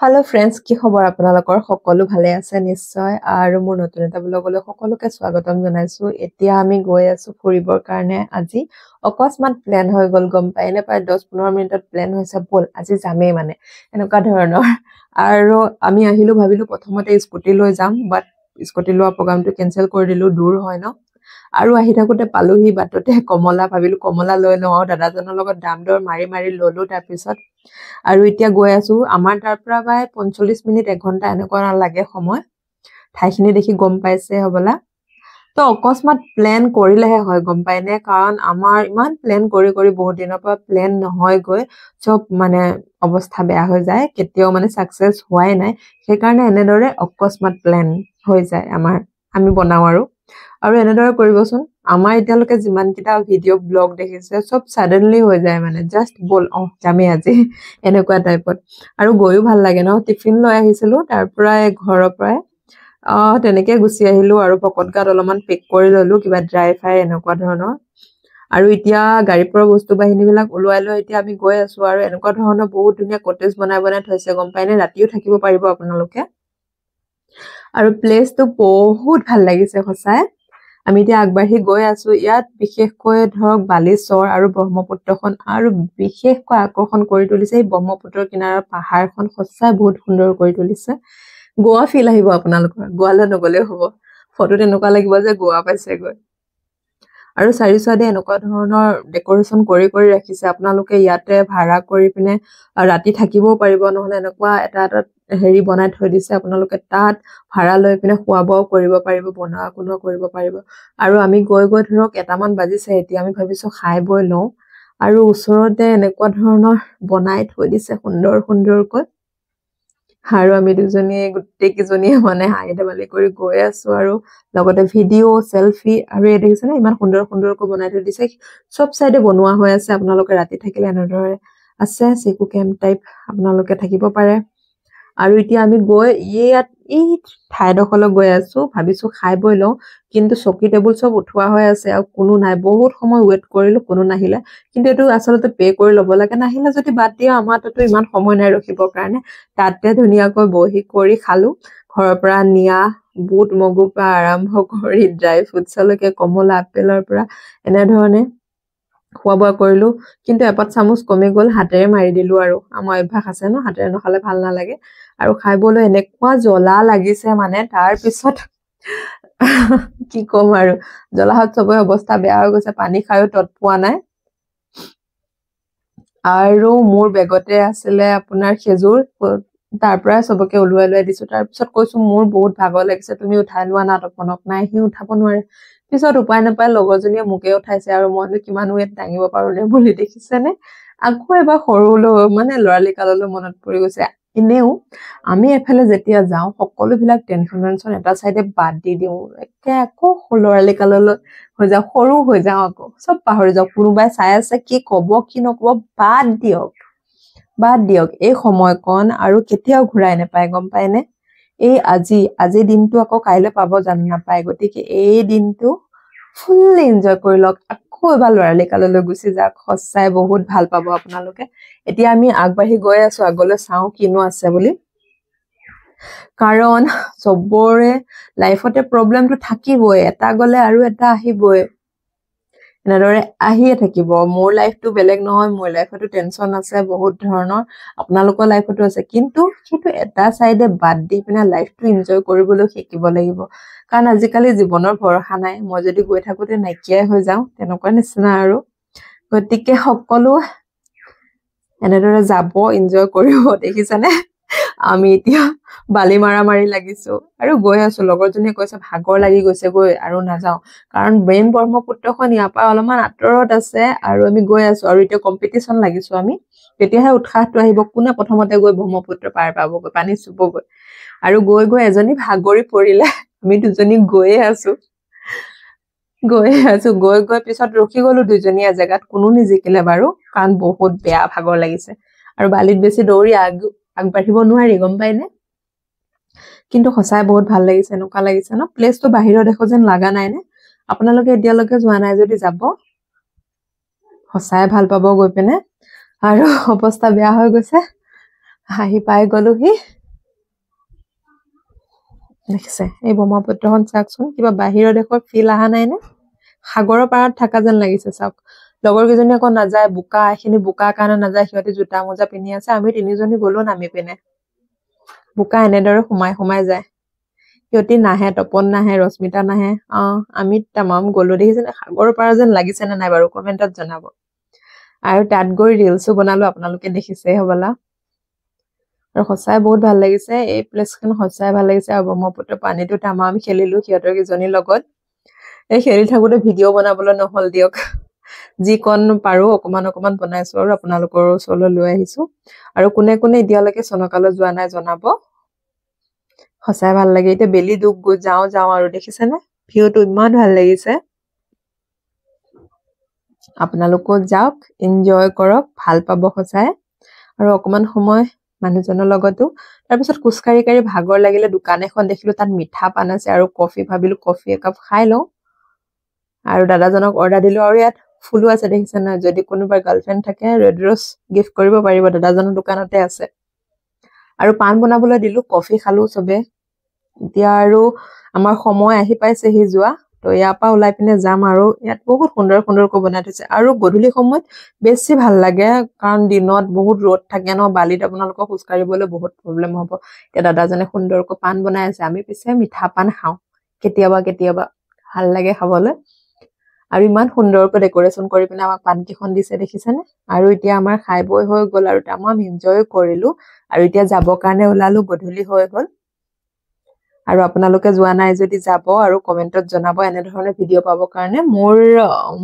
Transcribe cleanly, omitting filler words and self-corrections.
hello friends কি খবৰ আপোনালোকৰ সকলো ভালে আছে নিশ্চয় আৰু মোৰ নতুন এটা ব্লগলৈ সকলোকে স্বাগতম জনাইছো এতিয়া আমি গৈ আছো ফুৰিবৰ কাৰণে আজি অকস্মাত প্ল্যান হৈ গল গম পাইনে প্ৰায় 10-15 মিনিটত প্ল্যান হৈছে বল আজি যামেই মানে এনেকুৱা ধৰণৰ আৰু আমি আহিলো ভাবিলো প্ৰথমতে স্কুটি লৈ যাম বাট স্কুটি লোৱা প্ৰগ্ৰামটো কেনসেল কৰি দিলো দূৰ হয় ন আৰু আহি থাকোতে পালোহি বাটতে কমলা ভাবিলো কমলা লৈ লওঁ আৰু দাদাজনৰ লগত দাম দৰ মাৰি মাৰি ললো তাৰ পিছত আৰু এতিয়া গৈ আছো আমাৰ তাৰ পৰা বাই 45 মিনিট 1 ঘন্টা এনেকুৱা লাগে সময় ঠাইখিনি দেখি গম পাইছে হবলা তো অকস্মাত প্ল্যান কৰিলেহে হয় গম পাইনে কাৰণ আমাৰ ইমান প্ল্যান কৰি কৰি বহুত দিনৰ পৰা প্ল্যান নহয় গৈ সব মানে অৱস্থা বেয়া হৈ যায় কেতিয়াও মানে সাকসেস হোৱাই নাই সেই কাৰণে এনেদৰে অকস্মাত প্ল্যান হৈ যায় আমাৰ আমি বনাও আৰু এনেদৰে কৰিবচোন আমাৰ এতিয়ালৈকে যিমান কিটা ভিডিও ব্লগ দেখিছে সব সাডেনলি হৈ যায় মানে জাস্ট বল যামে আজি এনেকুৱা টাইপত আৰু গৈও ভাল লাগে ন টিফিন লৈ আহিছিলো তাৰ পৰা ঘৰৰ পৰা তেনেকে গুছি আহিলো আৰু পকটগাত অলপমান পেক কৰি ললো কিবা ড্ৰাই ফ্ৰাই এনেকুৱা ধৰণৰ আৰু এতিয়া গাড়ীৰ পৰা বস্তু বাহিনীবিলাক ওলাই লৈ এতিয়া আমি গৈ আছো আৰু এনেকুৱা ধৰণৰ বহুত ধুনীয়া কটেজ বনাই থৈছে গম পাইনে ৰাতিও থাকিব পাৰিব আপোনালোকে আৰু প্লেসটো বহুত ভাল লাগিছে সঁচাই আমি এতিয়া আগবাঢ়ি গৈ আছো ইয়াত বিশেষকৈ ধৰক বালিচৰ আৰু ব্ৰহ্মপুত্ৰখন আৰু বিশেষকৈ আকৰ্ষণ কৰি তুলিছে এই ব্ৰহ্মপুত্ৰৰ কিনাৰৰ পাহাৰখন সঁচাই বহুত সুন্দৰ কৰি তুলিছে গোৱা ফিল আহিব আপোনালোকৰ গোৱালৈ নগলেও হ'ব ফটোত এনেকুৱা লাগিব যে গোৱা পাইছে গৈ আৰু চাৰিওচাইডে এনেকুৱা ধৰণৰ ডেকোৰেশন কৰি ৰাখিছে আপোনালোকে ইয়াতে ভাড়া কৰি পিনে ৰাতি থাকিবও পাৰিব নহলে এনেকুৱা এটা হেৰি বনাই থৈ দিছে আপোনালোকে তাত ভাড়া লৈ পিনে খোৱাবও কৰিব পাৰিব বনোৱা কোনো কৰিব পাৰিব আৰু আমি গৈ ধৰক এটামান বাজিছে এতিয়া আমি ভাবিছো খাই বৈ লওঁ আৰু ওচৰতে এনেকুৱা ধৰণৰ বনাই থৈ দিছে সুন্দৰকৈ আৰু আমি দুজনীয়ে গুটেই কিজনীয়ে মানে হাঁহি ধেমালি কৰি গৈ আছো আৰু লগতে ভিডিও সেলফি আৰু এই দেখিছেনে ইমান সুন্দৰকৈ বনাই থৈ দিছে সব সাইডে বনোৱা হৈ আছে আপোনালোকে ৰাতি থাকিলে এনেদৰে আছে সেকু কেম্প টাইপ আপোনালোকে থাকিব পাৰে আৰু এতিয়া আমি গৈ ইয়াত এই ঠাইডখৰলৈ গৈ আছো ভাবিছো খাই বৈ লওঁ কিন্তু চকী টেবুল সব উঠোৱা হৈ আছে আৰু কোনো নাই বহুত সময় ওয়েট কৰিলো কোনো নাহিলে কিন্তু এটো আসলতে পে কৰি ল'ব লাগে নাহিলে যদি বাদ দিয়া আমাৰ তাতো ইমান সময় নাই ৰখিবৰ কাৰণে তাতে ধুনীয়াকৈ বহি কৰি খালো ঘৰৰ পৰা নিয়া বুট মগু পৰা আৰম্ভ কৰি ড্ৰাই ফ্ৰুটছলৈকে কমলা আপেলৰ পৰা এনে ধৰণে খোৱা বোৱা কৰিলো কিন্তু এপাত চামুচ কমি গল হাতেৰে মাৰি দিলো আৰু আমাৰ অভ্যাস আছে ন হাতেৰে নখালে ভাল নালাগে আৰু খাইবলৈ এনেকুৱা জ্বলা লাগিছে মানে তাৰ পিছত কি কম আৰু জ্বলাহত সবৰে অৱস্থা বেয়া হৈ গৈছে পানী খায়ও তত পোৱা নাই আৰু মোৰ বেগতে আছিলে আপোনাৰ খেজুৰ তাৰ পৰা সবকে ওলুৱাই দিছো তাৰ পিছত কৈছো মোৰ বহুত ভাগৰ লাগিছে তুমি উঠাই লোৱা না তপনক নাই হি উঠাব নোৱাৰে পিছত উপায় নাপায় লগৰজনীয়ে মুকে উঠাইছে আৰু মইনো কিমান ৱেট দাঙিব পাৰো নে বুলি দেখিছেনে আকৌ এবাৰ সৰুলৈ মানে লৰালি কাললৈ মনত পৰি গৈছে এনেও আমি এফালে যেতিয়া যাওঁ সকলোবিলাক টেনচন এটা সাইডে বাদ দি দিওঁ একে আকৌ লৰালি কাললৈ হৈ যাওঁ সৰু হৈ যাওঁ আকৌ সব পাহৰি যাওঁ কোনোবাই চাই আছে কি কব কি নকব বাদ দিয়ক এই সময়কণ আৰু কেতিয়াও ঘূৰাই নাপায় গম পায়নে এই আজি দিনটো আকৌ কাইলৈ পাব জানো নাপায় গতিকে এই দিনটো ফুল্লি এনজয় কৰি লওক আকৌ এবাৰ লৰালি কাললৈ গুচি যাওক সঁচাই বহুত ভাল পাব আপোনালোকে এতিয়া আমি আগবাঢ়ি গৈ আছো আগলৈ চাও কিনো আছে বুলি কাৰণ সবৰে লাইফতে প্ৰবলেমটো থাকিবই এটা গলে আৰু এটা আহিবই এনেদৰে আহিয়ে থাকিব মোৰ লাইফটো বেলেগ নহয় মোৰ লাইফতো টেনচন আছে বহুত ধৰণৰ আপোনালোকৰ লাইফতো আছে কিন্তু সেইটো এটা সাইডে বাদ দি পিনে লাইফটো এনজয় কৰিবলৈ শিকিব লাগিব কাৰণ আজিকালি জীৱনৰ ভৰসা নাই মই যদি গৈ থাকোতে নাইকিয়াই হৈ যাওঁ তেনেকুৱা নিচিনা আৰু গতিকে সকলো এনেদৰে যাব এনজয় কৰিব দেখিছানে আমি এতিয়া বালি মাৰি লাগিছো আৰু গৈ আছো লগৰজনীয়ে কৈছে ভাগৰ লাগি গৈছে গৈ আৰু নাযাও কাৰণ মেইন ব্ৰহ্মপুত্ৰখন ইয়াৰ পৰা অলপমান আঁতৰত আছে আৰু আমি গৈ আছো আৰু এতিয়া কম্পিটিশন লাগিছো আমি তেতিয়াহে উৎসাহটো আহিব কোনে প্ৰথমতে গৈ ব্ৰহ্মপুত্ৰ পাৰ পাবগৈ পানী চুবগৈ আৰু গৈ এজনী ভাগৰি পৰিলে আমি দুজনী গৈয়ে আছো গৈ পিছত ৰখি গলো দুজনীয়া জেগাত কোনো নিজিকিলে বাৰু কাৰণ বহুত বেয়া ভাগৰ লাগিছে আৰু বালিত বেছি দৌৰি আগবাঢ়িব নোৱাৰি গম পাইনে কিন্তু সঁচাই বহুত ভাল লাগিছে এনেকুৱা লাগিছে ন প্লেসটো বাহিৰৰ দেখো যেন লাগা নাই নে আপোনালোকে এতিয়ালৈকে যোৱা নাই যদি যাব সঁচাই ভাল পাব গৈ পিনে আৰু অৱস্থা বেয়া হৈ গৈছে হাঁহি পাই গলোহি দেখিছে এই ব্ৰহ্মপুত্ৰখন চাওকচোন কিবা বাহিৰৰ দেশৰ ফিল অহা নাই নে সাগৰৰ পাৰত থকা যেন লাগিছে চাওক লগৰ কেইজনী আকৌ নাযায় বোকা এইখিনি বোকা কাৰণে নাযায় সিহঁতি জোতা মোজা পিন্ধি আছে আমি তিনিজনী গলো নামি পিনে বোকা এনেদৰে সোমাই যায় সিহঁতি নাহে তপন নাহে ৰশ্মিতা নাহে আমি তামাম গলো দেখিছে সাগৰৰ পাৰ যেন লাগিছে নে নাই বাৰু কমেণ্টত জনাব আৰু তাত গৈ ৰিলছো বনালো আপোনালোকে দেখিছে হবলা আৰু সঁচাই বহুত ভাল লাগিছে এই প্লেচখন সঁচাই ভাল লাগিছে আৰু ব্ৰহ্মপুত্ৰ পানীটো তামাম খেলিলো সিহঁতৰ কেইজনীৰ লগত এই খেলি থাকোতে ভিডিঅ' বনাবলৈ নহল দিয়ক যি কণ পাৰো অকমান বনাইছো আৰু আপোনালোকৰ ওচৰলৈ লৈ আহিছো আৰু কোনে কোনে এতিয়ালৈকে চনকালৈ যোৱা নাই জনাব সঁচাই ভাল লাগে এতিয়া বেলি ডুব গৈ যাওঁ আৰু দেখিছেনে ভিউটো ইমান ভাল লাগিছে আপোনালোকো যাওক এনজয় কৰক ভাল পাব সঁচাই আৰু অকমান সময় মানুহজনৰ লগতো তাৰপিছত কুচকাৰি কাৰি ভাগৰ লাগিলে দোকান এখন দেখিলো তাত মিঠা পান আছে আৰু কফি ভাবিলো কফি একাপ খাই লওঁ আৰু দাদাজনক অৰ্ডাৰ দিলো আৰু ইয়াত ফুলো আছে দেখিছে না যদি কোনোবাৰ গাৰ্লফ্ৰেণ্ড থাকে ৰেড ৰ'জ গিফ্ট কৰিব পাৰিব দাদাজনৰ দোকানতে আছে আৰু পান বনাবলৈ দিলো কফি খালো চবে এতিয়া আৰু আমাৰ সময় আহি পাইছে হি যোৱা তো ইয়াৰ পৰা ওলাই পিনে যাম আৰু ইয়াত বহুত সুন্দৰকৈ বনাই থৈছে আৰু গধূলি সময়ত বেছি ভাল লাগে কাৰণ দিনত বহুত ৰ'দ থাকে ন বালিত আপোনালোকক খোজকাঢ়িবলৈ বহুত প্ৰব্লেম হ'ব এতিয়া দাদাজনে সুন্দৰকৈ পান বনাই আছে আমি পিছে মিঠা পান খাওঁ কেতিয়াবা ভাল লাগে খাবলৈ আৰু ইমান সুন্দৰকৈ ডেকোৰেশ্যন কৰি পিনে আমাক পানকেইখন দিছে দেখিছেনে আৰু এতিয়া আমাৰ খাই বৈ হৈ গ'ল আৰু তামাম এনজয় কৰিলো আৰু এতিয়া যাবৰ কাৰণে ওলালো গধূলি হৈ গ'ল আৰু আপোনালোকে যোৱা নাই যদি যাব আৰু কমেণ্টত জনাব এনেধৰণে ভিডিঅ' পাবৰ কাৰণে মোৰ